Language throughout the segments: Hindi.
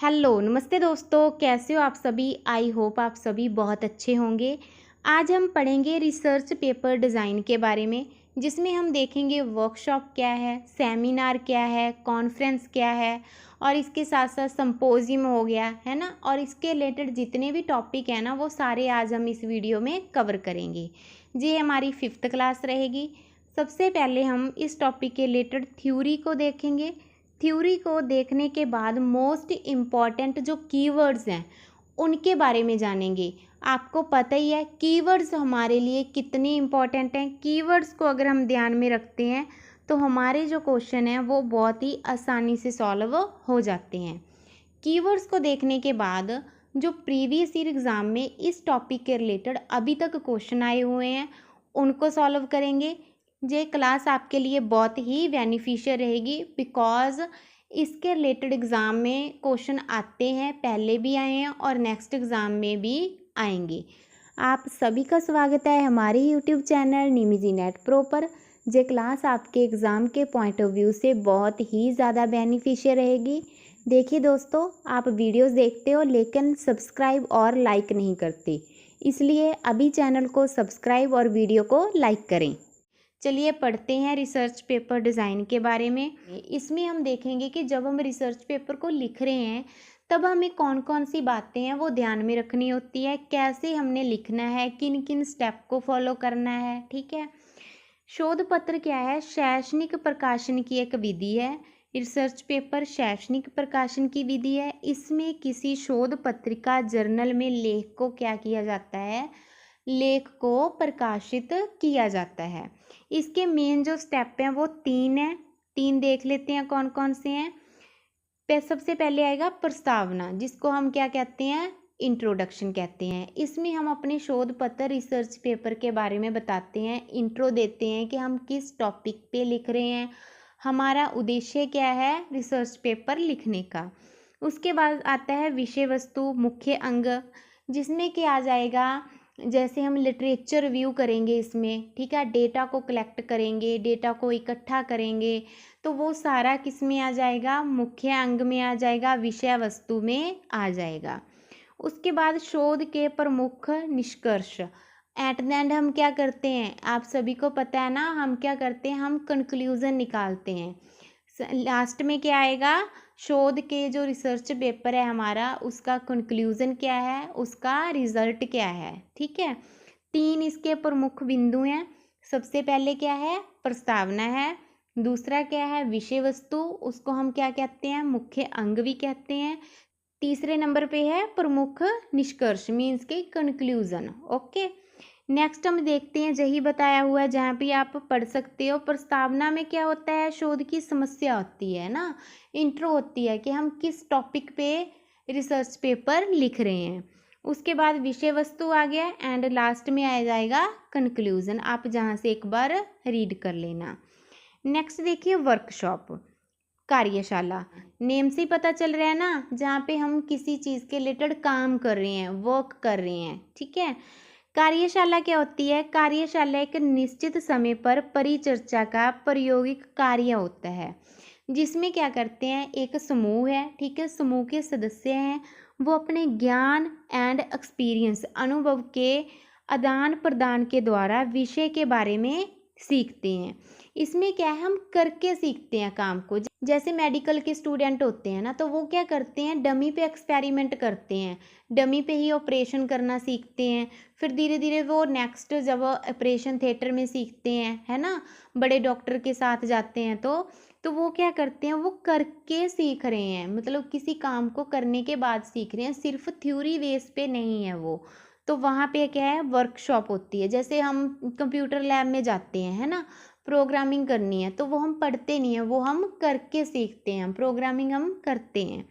हेलो नमस्ते दोस्तों, कैसे हो आप सभी। आई होप आप सभी बहुत अच्छे होंगे। आज हम पढ़ेंगे रिसर्च पेपर डिज़ाइन के बारे में, जिसमें हम देखेंगे वर्कशॉप क्या है, सेमिनार क्या है, कॉन्फ्रेंस क्या है और इसके साथ साथ संपोजियम हो गया है ना। और इसके रिलेटेड जितने भी टॉपिक हैं ना, वो सारे आज हम इस वीडियो में कवर करेंगे। ये हमारी 5th क्लास रहेगी। सबसे पहले हम इस टॉपिक के रिलेटेड थ्योरी को देखेंगे। थ्योरी को देखने के बाद मोस्ट इम्पॉर्टेंट जो कीवर्ड्स हैं उनके बारे में जानेंगे। आपको पता ही है कीवर्ड्स हमारे लिए कितने इम्पॉर्टेंट हैं। कीवर्ड्स को अगर हम ध्यान में रखते हैं तो हमारे जो क्वेश्चन हैं वो बहुत ही आसानी से सॉल्व हो जाते हैं। कीवर्ड्स को देखने के बाद जो प्रीवियस ईयर एग्ज़ाम में इस टॉपिक के रिलेटेड अभी तक क्वेश्चन आए हुए हैं उनको सॉल्व करेंगे। ये क्लास आपके लिए बहुत ही बेनिफिशियल रहेगी, बिकॉज़ इसके रिलेटेड एग्ज़ाम में क्वेश्चन आते हैं, पहले भी आए हैं और नेक्स्ट एग्ज़ाम में भी आएंगे। आप सभी का स्वागत है हमारे यूट्यूब चैनल निमिजी नेट प्रो पर। ये क्लास आपके एग्ज़ाम के पॉइंट ऑफ व्यू से बहुत ही ज़्यादा बेनिफिशियल रहेगी। देखिए दोस्तों, आप वीडियोस देखते हो लेकिन सब्सक्राइब और लाइक नहीं करते, इसलिए अभी चैनल को सब्सक्राइब और वीडियो को लाइक करें। चलिए पढ़ते हैं रिसर्च पेपर डिज़ाइन के बारे में। इसमें हम देखेंगे कि जब हम रिसर्च पेपर को लिख रहे हैं तब हमें कौन कौन सी बातें हैं वो ध्यान में रखनी होती है, कैसे हमने लिखना है, किन किन स्टेप को फॉलो करना है। ठीक है। शोध पत्र क्या है? शैक्षणिक प्रकाशन की एक विधि है। रिसर्च पेपर शैक्षणिक प्रकाशन की विधि है। इसमें किसी शोध पत्रिका जर्नल में लेख को क्या किया जाता है? लेख को प्रकाशित किया जाता है। इसके मेन जो स्टेप हैं वो 3 हैं। 3 देख लेते हैं कौन कौन से हैं। सबसे पहले आएगा प्रस्तावना, जिसको हम क्या कहते हैं? इंट्रोडक्शन कहते हैं। इसमें हम अपने शोध पत्र रिसर्च पेपर के बारे में बताते हैं, इंट्रो देते हैं कि हम किस टॉपिक पे लिख रहे हैं, हमारा उद्देश्य क्या है रिसर्च पेपर लिखने का। उसके बाद आता है विषय वस्तु, मुख्य अंग, जिसमें क्या आ जाएगा, जैसे हम लिटरेचर रिव्यू करेंगे इसमें। ठीक है। डेटा को कलेक्ट करेंगे, डेटा को इकट्ठा करेंगे, तो वो सारा किस में आ जाएगा? मुख्य अंग में आ जाएगा, विषय वस्तु में आ जाएगा। उसके बाद शोध के प्रमुख निष्कर्ष। एट द एंड हम क्या करते हैं? आप सभी को पता है ना, हम क्या करते हैं? हम कंक्लूजन निकालते हैं। लास्ट में क्या आएगा? शोध के जो रिसर्च पेपर है हमारा, उसका कंक्लूजन क्या है, उसका रिजल्ट क्या है। ठीक है। 3 इसके प्रमुख बिंदु हैं। सबसे पहले क्या है? प्रस्तावना है। दूसरा क्या है? विषय वस्तु, उसको हम क्या कहते हैं? मुख्य अंग भी कहते हैं। तीसरे नंबर पे है प्रमुख निष्कर्ष, मीन्स के कंक्लूजन। ओके। नेक्स्ट हम देखते हैं, यही बताया हुआ है जहाँ पे आप पढ़ सकते हो। प्रस्तावना में क्या होता है? शोध की समस्या होती है ना, इंट्रो होती है कि हम किस टॉपिक पे रिसर्च पेपर लिख रहे हैं। उसके बाद विषय वस्तु आ गया एंड लास्ट में आ जाएगा कंक्लूजन। आप जहाँ से एक बार रीड कर लेना। नेक्स्ट देखिए वर्कशॉप, कार्यशाला। नेम से ही पता चल रहा है ना, जहाँ पे हम किसी चीज़ के रिलेटेड काम कर रहे हैं, वर्क कर रहे हैं। ठीक है। कार्यशाला क्या होती है? कार्यशाला एक निश्चित समय पर परिचर्चा का प्रायोगिक कार्य होता है, जिसमें क्या करते हैं? एक समूह है, ठीक है, समूह के सदस्य हैं, वो अपने ज्ञान एंड एक्सपीरियंस, अनुभव के आदान प्रदान के द्वारा विषय के बारे में सीखते हैं। इसमें क्या है? हम करके सीखते हैं काम को। जैसे मेडिकल के स्टूडेंट होते हैं ना, तो वो क्या करते हैं? डमी पे एक्सपेरिमेंट करते हैं, डमी पे ही ऑपरेशन करना सीखते हैं। फिर धीरे धीरे वो नेक्स्ट जब ऑपरेशन थिएटर में सीखते हैं, है ना, बड़े डॉक्टर के साथ जाते हैं, तो वो क्या करते हैं? वो करके सीख रहे हैं, मतलब किसी काम को करने के बाद सीख रहे हैं, सिर्फ थ्योरी बेस पे नहीं है वो। तो वहाँ पे क्या है? वर्कशॉप होती है। जैसे हम कंप्यूटर लैब में जाते हैं, है ना, प्रोग्रामिंग करनी है, तो वो हम पढ़ते नहीं हैं, वो हम करके सीखते हैं, प्रोग्रामिंग हम करते हैं।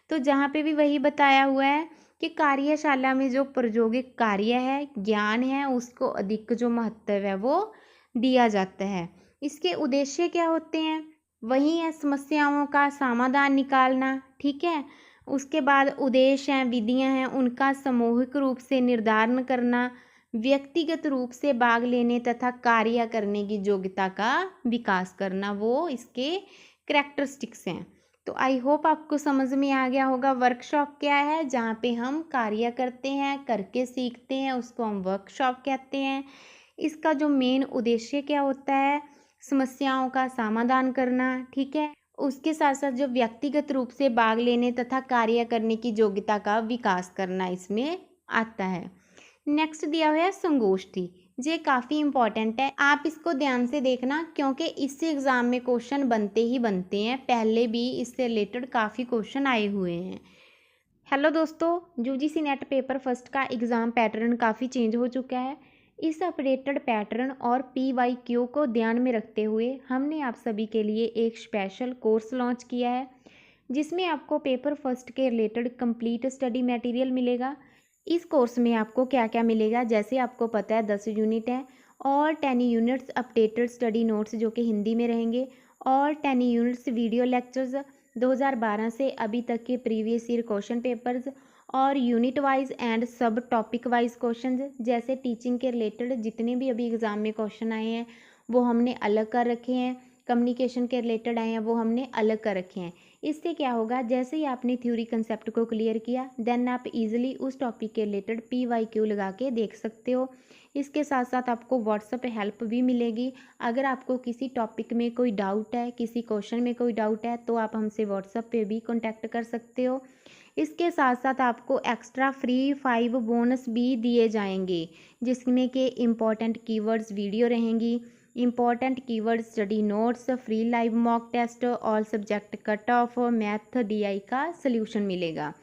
तो जहाँ पे भी वही बताया हुआ है कि कार्यशाला में जो प्रायोगिक कार्य है, ज्ञान है, उसको अधिक जो महत्व है वो दिया जाता है। इसके उद्देश्य क्या होते हैं? वही है समस्याओं का समाधान निकालना। ठीक है। उसके बाद उद्देश्य हैं, विधियां हैं, उनका सामूहिक रूप से निर्धारण करना, व्यक्तिगत रूप से भाग लेने तथा कार्य करने की योग्यता का विकास करना, वो इसके करैक्टरिस्टिक्स हैं। तो आई होप आपको समझ में आ गया होगा वर्कशॉप क्या है। जहाँ पे हम कार्य करते हैं, करके सीखते हैं, उसको हम वर्कशॉप कहते हैं। इसका जो मेन उद्देश्य क्या होता है, समस्याओं का समाधान करना, ठीक है। उसके साथ साथ जो व्यक्तिगत रूप से भाग लेने तथा कार्य करने की योग्यता का विकास करना इसमें आता है। नेक्स्ट दिया हुआ है संगोष्ठी। ये काफ़ी इम्पॉर्टेंट है, आप इसको ध्यान से देखना क्योंकि इससे एग्ज़ाम में क्वेश्चन बनते ही बनते हैं। पहले भी इससे रिलेटेड काफ़ी क्वेश्चन आए हुए हैं। हेलो दोस्तों, यूजीसी नेट पेपर फर्स्ट का एग्ज़ाम पैटर्न काफ़ी चेंज हो चुका है। इस अपडेटेड पैटर्न और PYQ को ध्यान में रखते हुए हमने आप सभी के लिए एक स्पेशल कोर्स लॉन्च किया है, जिसमें आपको पेपर फर्स्ट के रिलेटेड कंप्लीट स्टडी मटेरियल मिलेगा। इस कोर्स में आपको क्या क्या मिलेगा, जैसे आपको पता है 10 यूनिट हैं और 10 यूनिट्स अपडेटेड स्टडी नोट्स जो कि हिंदी में रहेंगे, और 10 यूनिट्स वीडियो लेक्चर्स 2012 से अभी तक के प्रीवियस ईयर क्वेश्चन पेपर्स, और यूनिट वाइज एंड सब टॉपिक वाइज क्वेश्चन, जैसे टीचिंग के रिलेटेड जितने भी अभी एग्ज़ाम में क्वेश्चन आए हैं वो हमने अलग कर रखे हैं, कम्युनिकेशन के रिलेटेड आए हैं वो हमने अलग कर रखे हैं। इससे क्या होगा, जैसे ही आपने थ्योरी कंसेप्ट को क्लियर किया देन आप इजीली उस टॉपिक के रिलेटेड PYQ लगा के देख सकते हो। इसके साथ साथ आपको व्हाट्सएप पे हेल्प भी मिलेगी। अगर आपको किसी टॉपिक में कोई डाउट है, किसी क्वेश्चन में कोई डाउट है, तो आप हमसे व्हाट्सएप पे भी कॉन्टैक्ट कर सकते हो। इसके साथ साथ आपको एक्स्ट्रा फ्री 5 बोनस भी दिए जाएंगे, जिसमें के इम्पॉर्टेंट कीवर्ड्स वीडियो रहेंगी, important keyword study notes, free live mock test, all subject cut off, math DI का सल्यूशन मिलेगा।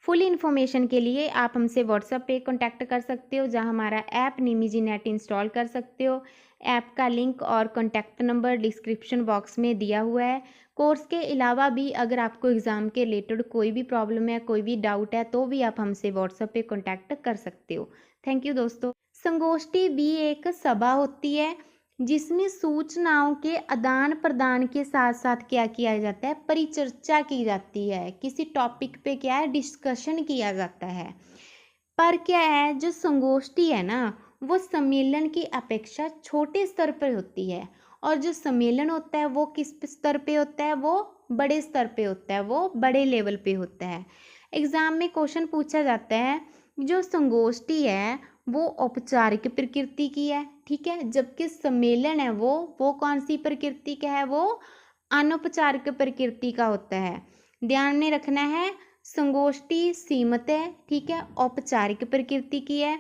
फुल इन्फॉर्मेशन के लिए आप हमसे व्हाट्सएप पे कांटेक्ट कर सकते हो, जहां हमारा ऐप निमिजी नेट इंस्टॉल कर सकते हो। ऐप का लिंक और कांटेक्ट नंबर डिस्क्रिप्शन बॉक्स में दिया हुआ है। कोर्स के अलावा भी अगर आपको एग्ज़ाम के रिलेटेड कोई भी प्रॉब्लम है, कोई भी डाउट है, तो भी आप हमसे व्हाट्सएप पे कांटेक्ट कर सकते हो। थैंक यू दोस्तों। संगोष्ठी भी एक सभा होती है जिसमें सूचनाओं के आदान प्रदान के साथ साथ क्या किया जाता है, परिचर्चा की जाती है। किसी टॉपिक पे क्या है, डिस्कशन किया जाता है। पर क्या है, जो संगोष्ठी है ना, वो सम्मेलन की अपेक्षा छोटे स्तर पर होती है, और जो सम्मेलन होता है वो किस स्तर पे होता है, वो बड़े स्तर पे होता है, वो बड़े लेवल पे होता है। एग्जाम में क्वेश्चन पूछा जाता है, जो संगोष्ठी है वो औपचारिक प्रकृति की है, ठीक है, जबकि सम्मेलन है वो कौन सी प्रकृति का है, वो अनौपचारिक प्रकृति का होता है। ध्यान में रखना है, संगोष्ठी सीमित है, ठीक है, औपचारिक प्रकृति की है।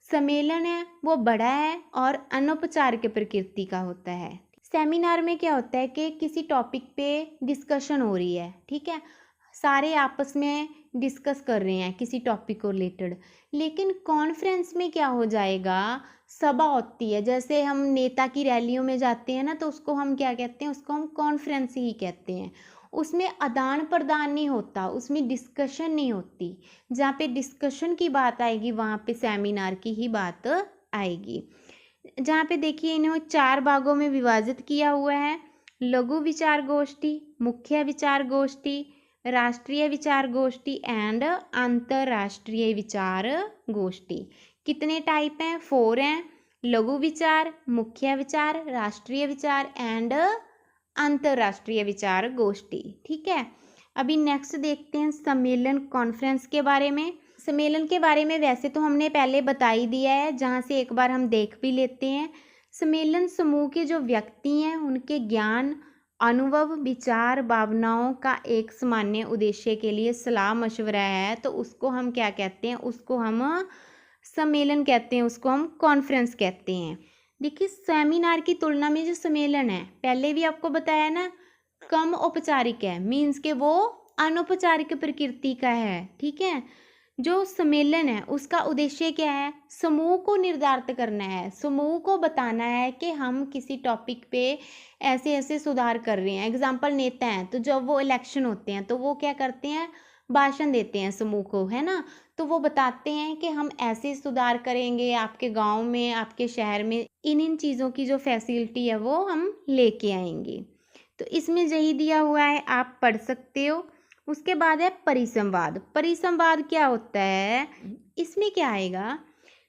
सम्मेलन है वो बड़ा है और अनौपचारिक प्रकृति का होता है। सेमिनार में क्या होता है कि किसी टॉपिक पे डिस्कशन हो रही है, ठीक है, सारे आपस में डिस्कस कर रहे हैं किसी टॉपिक को रिलेटेड। लेकिन कॉन्फ्रेंस में क्या हो जाएगा, सभा होती है। जैसे हम नेता की रैलियों में जाते हैं ना, तो उसको हम क्या कहते हैं, उसको हम कॉन्फ्रेंस ही कहते हैं। उसमें आदान प्रदान नहीं होता, उसमें डिस्कशन नहीं होती। जहाँ पे डिस्कशन की बात आएगी वहाँ पे सेमिनार की ही बात आएगी। जहाँ पे देखिए इन्हें 4 भागों में विभाजित किया हुआ है, लघु विचार गोष्ठी, मुख्य विचार गोष्ठी, राष्ट्रीय विचार गोष्ठी एंड अंतर्राष्ट्रीय विचार गोष्ठी। कितने टाइप हैं, 4 हैं, लघु विचार, मुख्य विचार, राष्ट्रीय विचार एंड अंतर्राष्ट्रीय विचार गोष्ठी, ठीक है। अभी नेक्स्ट देखते हैं सम्मेलन कॉन्फ्रेंस के बारे में। सम्मेलन के बारे में वैसे तो हमने पहले बता ही दिया है, जहाँ से एक बार हम देख भी लेते हैं। सम्मेलन समूह के जो व्यक्ति हैं उनके ज्ञान, अनुभव, विचार, भावनाओं का एक सामान्य उद्देश्य के लिए सलाह मशवरा है, तो उसको हम क्या कहते हैं, उसको हम सम्मेलन कहते हैं, उसको हम कॉन्फ्रेंस कहते हैं। देखिए सेमिनार की तुलना में जो सम्मेलन है, पहले भी आपको बताया ना, कम औपचारिक है, मीन्स के वो अनौपचारिक प्रकृति का है, ठीक है। जो सम्मेलन है उसका उद्देश्य क्या है, समूह को निर्धारित करना है, समूह को बताना है कि हम किसी टॉपिक पे ऐसे ऐसे सुधार कर रहे हैं। एग्जाम्पल नेता हैं, तो जब वो इलेक्शन होते हैं तो वो क्या करते हैं, भाषण देते हैं समूह को, है ना, तो वो बताते हैं कि हम ऐसे सुधार करेंगे आपके गांव में, आपके शहर में, इन चीज़ों की जो फैसिलिटी है वो हम लेके आएंगे। तो इसमें यही दिया हुआ है, आप पढ़ सकते हो। उसके बाद है परिसंवाद। परिसंवाद क्या होता है, इसमें क्या आएगा,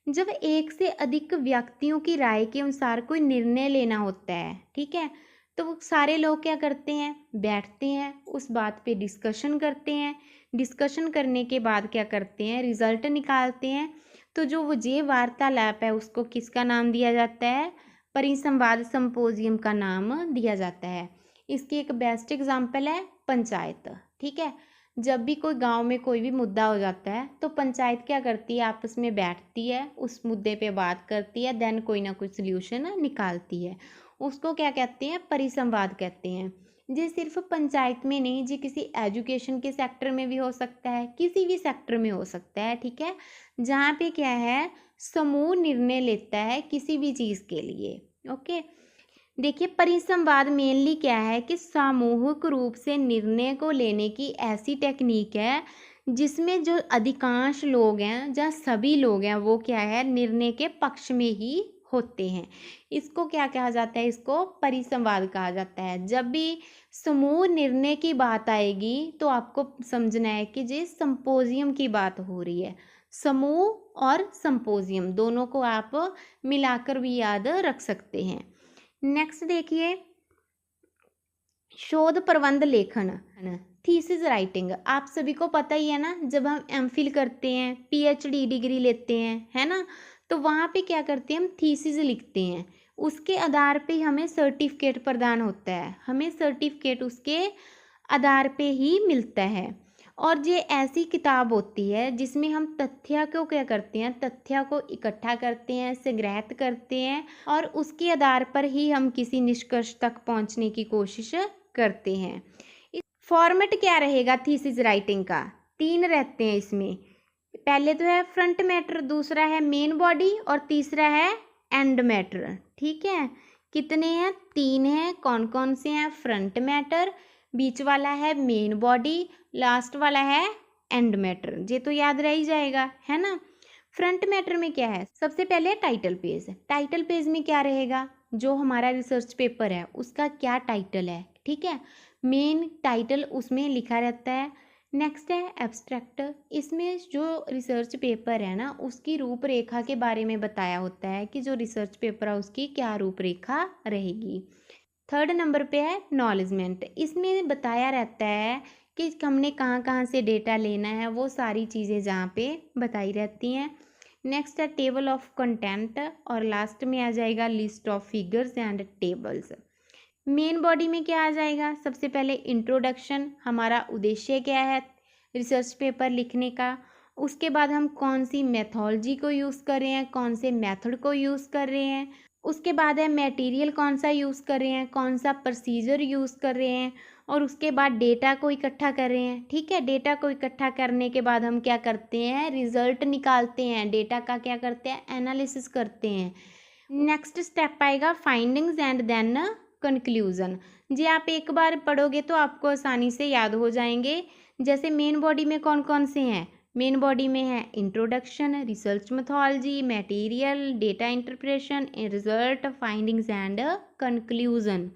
जब एक से अधिक व्यक्तियों की राय के अनुसार कोई निर्णय लेना होता है, ठीक है, तो वो सारे लोग क्या करते हैं, बैठते हैं, उस बात पे डिस्कशन करते हैं। डिस्कशन करने के बाद क्या करते हैं, रिजल्ट निकालते हैं। तो जो वो ये वार्तालाप है उसको किसका नाम दिया जाता है, परिसंवाद संपोजियम का नाम दिया जाता है। इसकी एक बेस्ट एग्जाम्पल है पंचायत। ठीक है, जब भी कोई गांव में कोई भी मुद्दा हो जाता है तो पंचायत क्या करती है, आपस में बैठती है, उस मुद्दे पे बात करती है, देन कोई ना कोई सल्यूशन निकालती है। उसको क्या कहते हैं, परिसंवाद कहते हैं। ये सिर्फ पंचायत में नहीं जी, किसी एजुकेशन के सेक्टर में भी हो सकता है, किसी भी सेक्टर में हो सकता है। ठीक है, जहाँ पे क्या है, समूह निर्णय लेता है किसी भी चीज़ के लिए। ओके, देखिए परिसंवाद मेनली क्या है कि सामूहिक रूप से निर्णय को लेने की ऐसी टेक्निक है जिसमें जो अधिकांश लोग हैं, जहाँ सभी लोग हैं, वो क्या है, निर्णय के पक्ष में ही होते हैं। इसको क्या कहा जाता है, इसको परिसंवाद कहा जाता है। जब भी समूह निर्णय की बात आएगी तो आपको समझना है कि ये संपोजियम की बात हो रही है। समूह और संपोजियम दोनों को आप मिलाकर भी याद रख सकते हैं। नेक्स्ट देखिए, शोध प्रबंध लेखन, थीसिस राइटिंग। आप सभी को पता ही है ना, जब हम एमफिल करते हैं, पीएचडी डिग्री लेते हैं, है ना, तो वहाँ पे क्या करते हैं, हम थीसिस लिखते हैं। उसके आधार पे हमें सर्टिफिकेट प्रदान होता है, हमें सर्टिफिकेट उसके आधार पे ही मिलता है। और ये ऐसी किताब होती है जिसमें हम तथ्य को क्या करते हैं, तथ्य को इकट्ठा करते हैं, संग्रहित करते हैं, और उसके आधार पर ही हम किसी निष्कर्ष तक पहुंचने की कोशिश करते हैं। फॉर्मेट क्या रहेगा थीसिस राइटिंग का, 3 रहते हैं इसमें। पहले तो है फ्रंट मैटर, दूसरा है मेन बॉडी, और तीसरा है एंड मैटर। ठीक है, कितने हैं, 3 हैं। कौन कौन से हैं, फ्रंट मैटर, बीच वाला है मेन बॉडी, लास्ट वाला है एंड मैटर। ये तो याद रह ही जाएगा, है ना। फ्रंट मैटर में क्या है, सबसे पहले टाइटल पेज। टाइटल पेज में क्या रहेगा, जो हमारा रिसर्च पेपर है उसका क्या टाइटल है। ठीक है, मेन टाइटल उसमें लिखा रहता है। नेक्स्ट है एब्स्ट्रैक्ट, इसमें जो रिसर्च पेपर है ना उसकी रूपरेखा के बारे में बताया होता है कि जो रिसर्च पेपर है उसकी क्या रूपरेखा रहेगी। 3rd नंबर पे है नॉलेजमेंट, इसमें बताया रहता है कि हमने कहाँ कहाँ से डेटा लेना है, वो सारी चीज़ें जहाँ पे बताई रहती हैं। नेक्स्ट है टेबल ऑफ कंटेंट, और लास्ट में आ जाएगा list of figures and tables. Main body में क्या आ जाएगा, सबसे पहले इंट्रोडक्शन, हमारा उद्देश्य क्या है रिसर्च पेपर लिखने का। उसके बाद हम कौन सी मेथोलॉजी को यूज़ कर रहे हैं, कौन से मेथड को यूज़ कर रहे हैं। उसके बाद है मटेरियल कौन सा यूज़ कर रहे हैं, कौन सा प्रोसीजर यूज़ कर रहे हैं, और उसके बाद डेटा को इकट्ठा कर रहे हैं। ठीक है, डेटा को इकट्ठा करने के बाद हम क्या करते हैं, रिजल्ट निकालते हैं, डेटा का क्या करते हैं, एनालिसिस करते हैं। नेक्स्ट स्टेप आएगा फाइंडिंग्स एंड देन कंक्लूजन। जी आप एक बार पढ़ोगे तो आपको आसानी से याद हो जाएंगे। जैसे मेन बॉडी में कौन कौन से हैं, मेन बॉडी में है introduction, research methodology, material, data interpretation, result, findings and conclusion.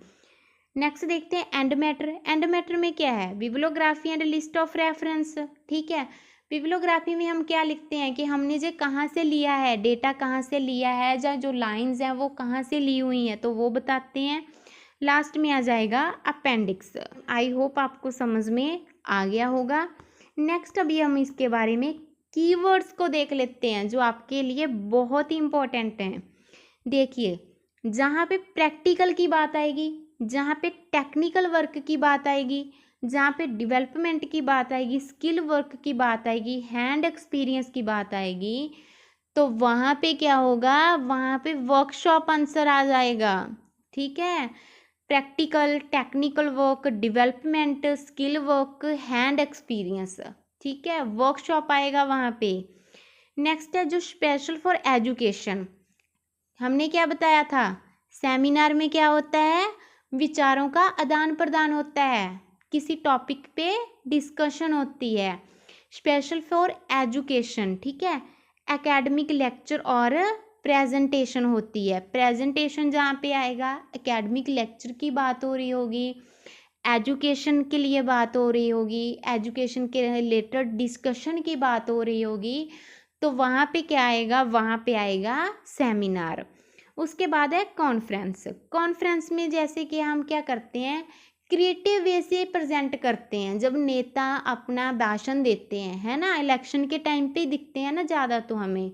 Next देखते हैं एंड मैटर। एंड मैटर में क्या है, bibliography and list of reference. ठीक है, बिब्लियोग्राफी में हम क्या लिखते हैं कि हमने जो कहाँ से लिया है, डेटा कहाँ से लिया है, या जो लाइंस हैं वो कहाँ से ली हुई हैं, तो वो बताते हैं। लास्ट में आ जाएगा अपेंडिक्स। आई होप आपको समझ में आ गया होगा। नेक्स्ट अभी हम इसके बारे में कीवर्ड्स को देख लेते हैं जो आपके लिए बहुत ही इम्पोर्टेंट हैं। देखिए, जहाँ पे प्रैक्टिकल की बात आएगी, जहाँ पे टेक्निकल वर्क की बात आएगी, जहाँ पे डेवलपमेंट की बात आएगी, स्किल वर्क की बात आएगी, हैंड एक्सपीरियंस की बात आएगी, तो वहाँ पे क्या होगा, वहाँ पे वर्कशॉप आंसर आ जाएगा। ठीक है, practical, technical work, development, skill work, hand experience. ठीक है, वर्कशॉप आएगा वहाँ पे। नेक्स्ट है जो स्पेशल फॉर एजुकेशन, हमने क्या बताया था, सेमिनार में क्या होता है, विचारों का आदान प्रदान होता है, किसी टॉपिक पे डिस्कशन होती है। स्पेशल फॉर एजुकेशन, ठीक है, एकेडमिक लेक्चर और प्रेजेंटेशन होती है। प्रेजेंटेशन जहाँ पे आएगा, एकेडमिक लेक्चर की बात हो रही होगी, एजुकेशन के लिए बात हो रही होगी, एजुकेशन के रिलेटेड डिस्कशन की बात हो रही होगी, तो वहाँ पे क्या आएगा, वहाँ पे आएगा सेमिनार। उसके बाद है कॉन्फ्रेंस। कॉन्फ्रेंस में जैसे कि हम क्या करते हैं, क्रिएटिव वे से प्रेजेंट करते हैं। जब नेता अपना भाषण देते हैं, है ना, इलेक्शन के टाइम पे दिखते हैं ना ज़्यादा, तो हमें,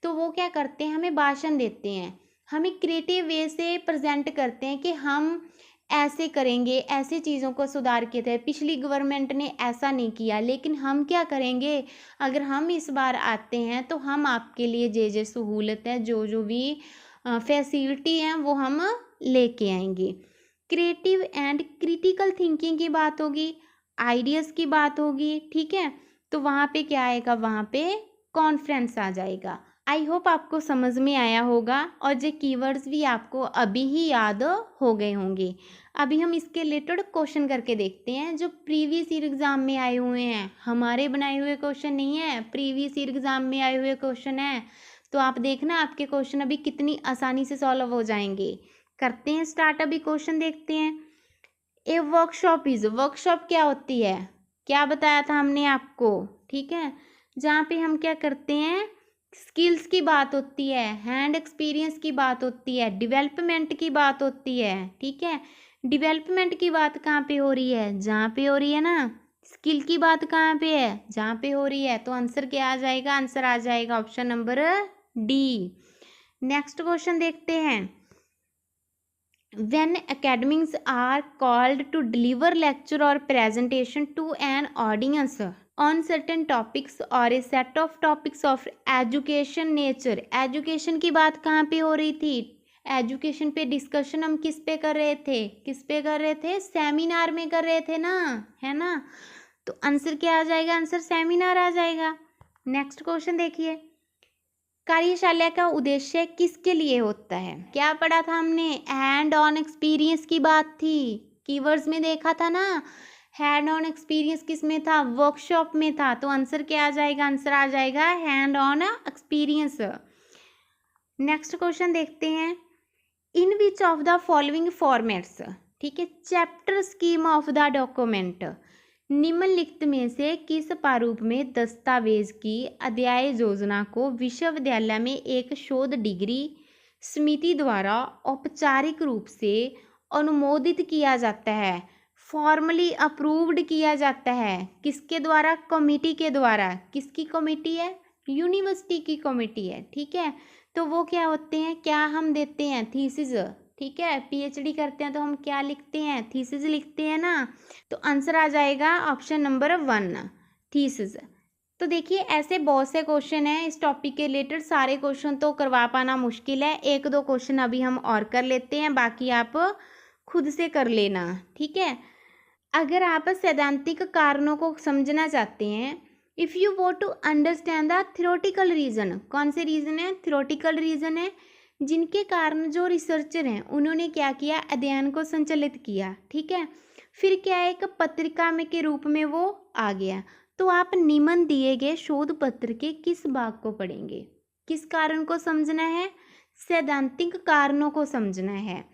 तो वो क्या करते हैं, हमें भाषण देते हैं, हमें क्रिएटिव वे से प्रेजेंट करते हैं कि हम ऐसे करेंगे, ऐसे चीज़ों को सुधार किए थे, पिछली गवर्नमेंट ने ऐसा नहीं किया, लेकिन हम क्या करेंगे, अगर हम इस बार आते हैं तो हम आपके लिए जे सहूलत है, जो जो भी फैसिलिटी हैं वो हम लेके आएंगे। क्रिएटिव एंड क्रिटिकल थिंकिंग की बात होगी, आइडियाज़ की बात होगी, ठीक है। तो वहाँ पे क्या आएगा, वहाँ पे कॉन्फ्रेंस आ जाएगा। आई होप आपको समझ में आया होगा और ये कीवर्ड्स भी आपको अभी ही याद हो गए होंगे। अभी हम इसके रिलेटेड क्वेश्चन करके देखते हैं जो प्रीवियस ईयर एग्जाम में आए हुए हैं। हमारे बनाए हुए क्वेश्चन नहीं है, प्रीवियस ईयर एग्जाम में आए हुए क्वेश्चन है। तो आप देखना आपके क्वेश्चन अभी कितनी आसानी से सॉल्व हो जाएंगे। करते हैं स्टार्ट, अभी क्वेश्चन देखते हैं। ए वर्कशॉप इज, वर्कशॉप क्या होती है, क्या बताया था हमने आपको, ठीक है, जहाँ पे हम क्या करते हैं, स्किल्स की बात होती है, हैंड एक्सपीरियंस की बात होती है, डेवलपमेंट की बात होती है, ठीक है। डेवलपमेंट की बात कहाँ पे हो रही है, जहाँ पे हो रही है ना। स्किल की बात कहाँ पे है, जहाँ पे हो रही है। तो आंसर क्या आ जाएगा, आंसर आ जाएगा option number D. Next question देखते हैं। When academics are called to deliver lecture or presentation to an audience on certain topics or a set of topics of education nature, education की बात कहाँ पे हो रही थी, एजुकेशन पे डिस्कशन हम किस पे कर रहे थे, किस पे कर रहे थे, सेमिनार में कर रहे थे ना, है ना। तो आंसर क्या आ जाएगा, आंसर सेमिनार आ जाएगा। नेक्स्ट क्वेश्चन देखिए। कार्यशाला का उद्देश्य किसके लिए होता है, क्या पढ़ा था हमने, हैंड ऑन एक्सपीरियंस की बात थी, कीवर्ड्स में देखा था ना। हैंड ऑन एक्सपीरियंस किस में था, वर्कशॉप में था। तो आंसर क्या आ जाएगा, आंसर आ जाएगा hand on experience. Next question देखते हैं। In which of the following formats, ठीक है, chapter scheme of the document, निम्नलिखित में से किस प्रारूप में दस्तावेज की अध्याय योजना को विश्वविद्यालय में एक शोध डिग्री समिति द्वारा औपचारिक रूप से अनुमोदित किया जाता है, फॉर्मली अप्रूव्ड किया जाता है, किसके द्वारा, कमेटी के द्वारा। किसकी कमेटी है, यूनिवर्सिटी की कमेटी है, ठीक है। तो वो क्या होते हैं, क्या हम देते हैं, थीसिस, ठीक है, पीएचडी करते हैं तो हम क्या लिखते हैं, थीसिस लिखते हैं ना। तो आंसर आ जाएगा ऑप्शन नंबर 1, थीसिस। तो देखिए ऐसे बहुत से क्वेश्चन हैं इस टॉपिक के रिलेटेड, सारे क्वेश्चन तो करवा पाना मुश्किल है, एक दो क्वेश्चन अभी हम और कर लेते हैं, बाकी आप खुद से कर लेना, ठीक है। अगर आप सैद्धांतिक कारणों को समझना चाहते हैं, if you want to understand the theoretical reason, कौन से रीज़न है, थ्योरेटिकल रीज़न है, जिनके कारण जो रिसर्चर हैं उन्होंने क्या किया, अध्ययन को संचालित किया, ठीक है। फिर क्या एक पत्रिका में के रूप में वो आ गया। तो आप निम्न दिए गए शोध पत्र के किस भाग को पढ़ेंगे, किस कारण को समझना है, सैद्धांतिक कारणों को समझना है।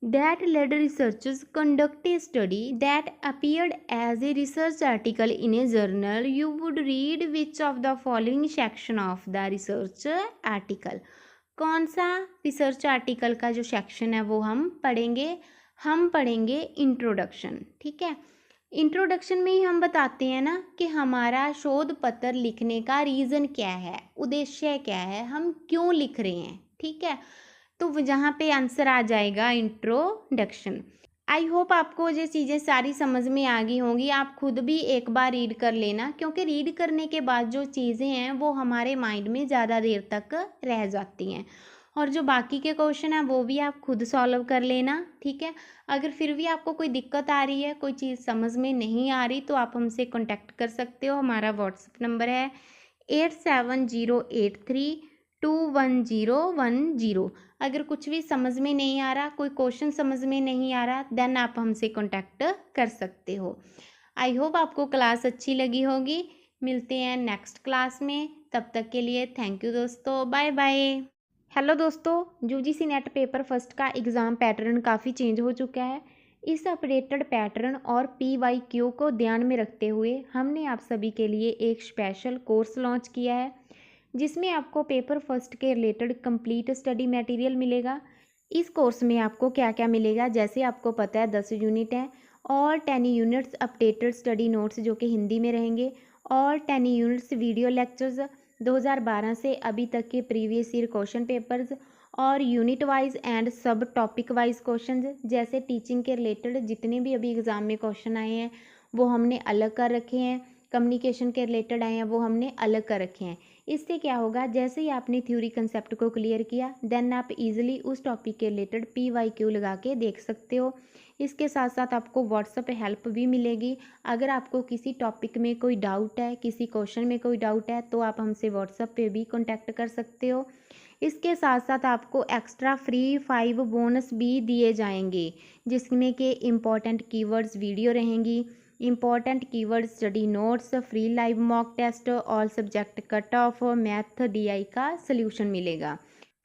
That led researchers conduct a study that appeared as a research article in a journal. You would read which of the following section of the research article. कौन सा रिसर्च आर्टिकल का जो सेक्शन है वो हम पढ़ेंगे इंट्रोडक्शन, ठीक है। इंट्रोडक्शन में ही हम बताते हैं ना कि हमारा शोध पत्र लिखने का रीज़न क्या है, उद्देश्य क्या है, हम क्यों लिख रहे हैं, ठीक है। तो जहाँ पे आंसर आ जाएगा इंट्रोडक्शन। आई होप आपको ये चीज़ें सारी समझ में आ गई होंगी। आप खुद भी एक बार रीड कर लेना, क्योंकि रीड करने के बाद जो चीज़ें हैं वो हमारे माइंड में ज़्यादा देर तक रह जाती हैं। और जो बाकी के क्वेश्चन हैं वो भी आप खुद सॉल्व कर लेना, ठीक है। अगर फिर भी आपको कोई दिक्कत आ रही है, कोई चीज़ समझ में नहीं आ रही, तो आप हमसे कॉन्टैक्ट कर सकते हो। हमारा व्हाट्सएप नंबर है 8708321010। अगर कुछ भी समझ में नहीं आ रहा, कोई क्वेश्चन समझ में नहीं आ रहा, देन आप हमसे कॉन्टैक्ट कर सकते हो। आई होप आपको क्लास अच्छी लगी होगी। मिलते हैं नेक्स्ट क्लास में, तब तक के लिए थैंक यू दोस्तों, बाय बाय। हेलो दोस्तों, यूजीसी नेट पेपर फर्स्ट का एग्ज़ाम पैटर्न काफ़ी चेंज हो चुका है। इस अपडेटेड पैटर्न और PYQ को ध्यान में रखते हुए हमने आप सभी के लिए एक स्पेशल कोर्स लॉन्च किया है, जिसमें आपको पेपर फर्स्ट के रिलेटेड कंप्लीट स्टडी मटेरियल मिलेगा। इस कोर्स में आपको क्या क्या मिलेगा, जैसे आपको पता है 10 यूनिट हैं और 10 यूनिट्स अपडेटेड स्टडी नोट्स जो कि हिंदी में रहेंगे, और 10 यूनिट्स वीडियो लेक्चर्स 2012 से अभी तक के प्रीवियस ईयर क्वेश्चन पेपर्स, और यूनिट वाइज एंड सब टॉपिक वाइज क्वेश्चंस, जैसे टीचिंग के रिलेटेड जितने भी अभी एग्ज़ाम में क्वेश्चन आए हैं वो हमने अलग कर रखे हैं, कम्युनिकेशन के रिलेटेड आए हैं वो हमने अलग कर रखे हैं। इससे क्या होगा, जैसे ही आपने थ्योरी कंसेप्ट को क्लियर किया देन आप इजीली उस टॉपिक के रिलेटेड PYQ लगा के देख सकते हो। इसके साथ साथ आपको व्हाट्सएप पे हेल्प भी मिलेगी। अगर आपको किसी टॉपिक में कोई डाउट है, किसी क्वेश्चन में कोई डाउट है, तो आप हमसे व्हाट्सएप पे भी कॉन्टैक्ट कर सकते हो। इसके साथ साथ आपको एक्स्ट्रा फ्री 5 बोनस भी दिए जाएंगे, जिसमें कि इम्पॉर्टेंट कीवर्ड्स वीडियो रहेंगी, important keyword study notes, free live mock test, all subject cut off, math DI का सल्यूशन मिलेगा।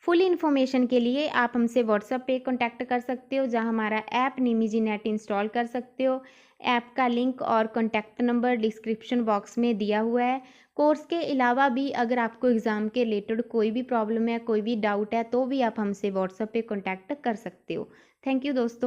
फुल इन्फॉर्मेशन के लिए आप हमसे व्हाट्सएप पे कांटेक्ट कर सकते हो, जहां हमारा ऐप निमिजी नेट इंस्टॉल कर सकते हो। ऐप का लिंक और कांटेक्ट नंबर डिस्क्रिप्शन बॉक्स में दिया हुआ है। कोर्स के अलावा भी अगर आपको एग्ज़ाम के रिलेटेड कोई भी प्रॉब्लम है, कोई भी डाउट है, तो भी आप हमसे व्हाट्सएप पे कांटेक्ट कर सकते हो। थैंक यू दोस्तों।